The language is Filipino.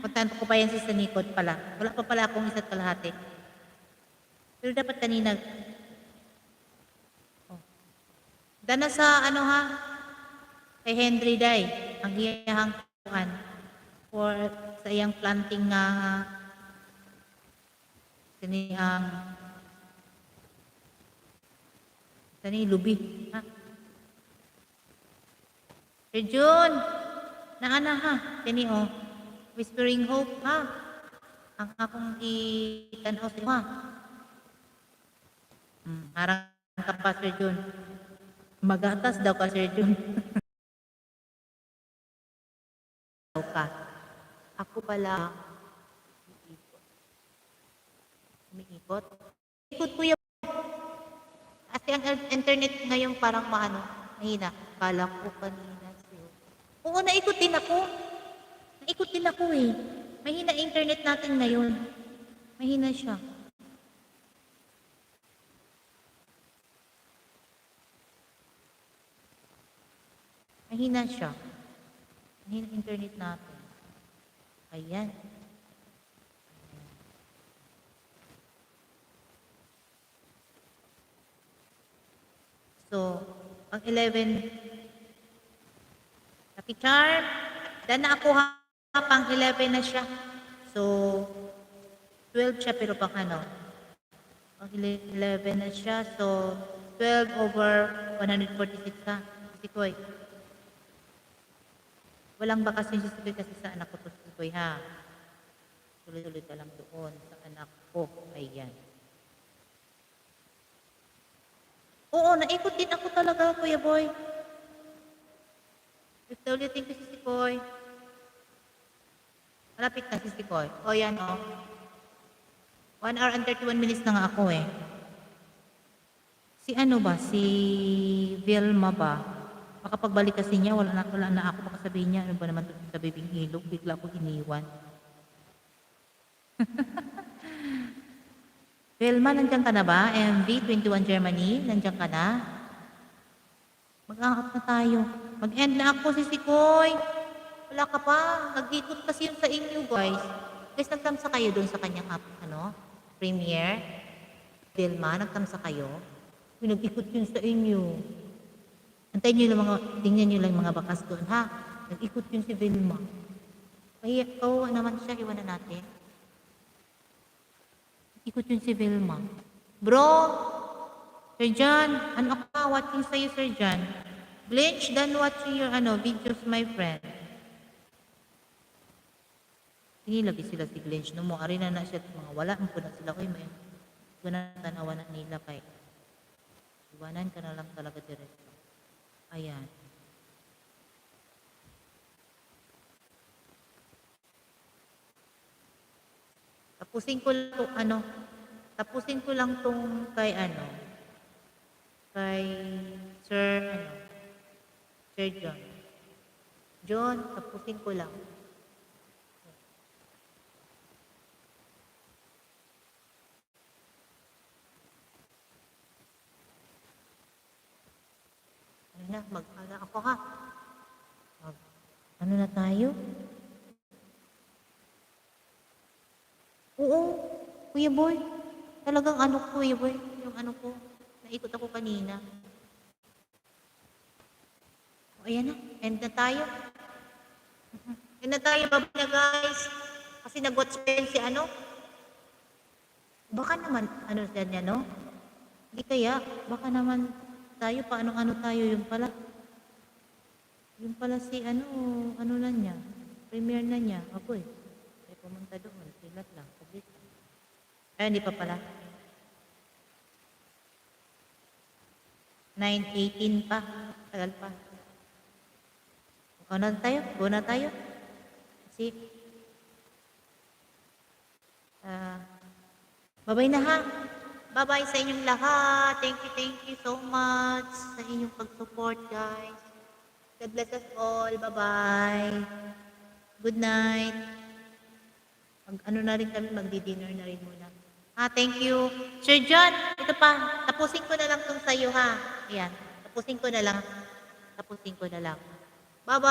Puntahan ko pa yan sa Sanikod pala. Wala pa pala akong isa't kalahati. Pero dapat kanina. Oh. Dana sa ano ha? Kay Henry Day. Ang iyahang kuhan. For sa iyang planting nga kaniyang kani lubi. Ha? Sir Jun, naana ha? Kani oh. Whispering Hope ha? Ang akong itanaw sa ha? Harang ka pa, Sir Jun. Magatas daw ka, Sir Jun. ka. Ako pala, umiikot. Ikot ko yung, kasi ang internet ngayon parang mahina. Kala ko kanina siyo. Oo, naikot din ako. Naikot din ako eh. Mahina internet natin ngayon. Mahina siya. Mahina siya. Mahina internet natin. Ayan. So, ang 11, Lucky Charm, dan na ako pang 11 na siya. So, 12 siya pero pang ano. Pang 11 na siya. So, 12 over 146 ha. Si Koy. Walang bakas yung si Koy kasi sa anak ko to si Koy ha. Tuloy-tuloy ka lang doon sa anak ko. Ayan. Oo, naikot din ako talaga, Kuya Boy. FW, thank you, Sisi Koy. Malapit na, Sisi Koy. O, yan, o. 1 hour and 31 minutes na nga ako, eh. Si ano ba? Si Vilma ba? Baka pagbalik kasi niya, wala na ako. Baka sabihin niya, ano ba naman sa bibing ilog? Bigla ko iniwan. Vilma, nandiyan ka na ba? MV21 Germany, nandiyan ka na? Mag-out na tayo. Mag-end na ako, Sisi Koy. Wala ka pa. Nag-ikot kasi yun sa inyo, guys. Guys, nagtamsa kayo doon sa kanyang premiere. Vilma, nagtamsa kayo. Nag-ikot yun sa inyo. Antayin nyo lang tingnan nyo lang mga bakas doon, ha? Nag-ikot yun si Vilma. Pahiyak ko naman siya, iwanan natin. Ikot yun si Vilma. Bro! Sir John, ano ka? Watching sa'yo, Sir John. Blinch, done watching your videos, my friend. Sige, lagi sila si Blinch. No mo, arena na siya. Mga wala mo na sila. Uy, may tanawan na nila kay. Iwanan ka na lang talaga diretso. Ayan. Tapusin ko lang tong kay kay Sir John. John, tapusin ko lang. Mag-ala ako ha. Ano na tayo? Oo, Kuya Boy. Talagang Kuya Boy, yung ko, naikot ako kanina. O, ayan na, end na tayo. End na tayo, bye na guys. Kasi nag-watch pa yun si Baka naman, dyan niya, no? Hindi kaya, baka naman tayo, paano tayo, yung pala. Yung pala si na niya, premiere na niya, ako eh. Ay, pumunta doon, silat lang, public. Ay, hindi pa pala. 9:18 pa. Tagal pa. Go na tayo. Kasi, bye-bye na ha. Bye-bye sa inyong lahat. Thank you so much sa inyong pag-support, guys. God bless us all. Bye-bye. Good night. Na rin kami, magdi-dinner na rin muna. Thank you. Sir John, ito pa. Tapusin ko na lang itong sa'yo, ha? Ayan. Tapusin ko na lang. Bye-bye.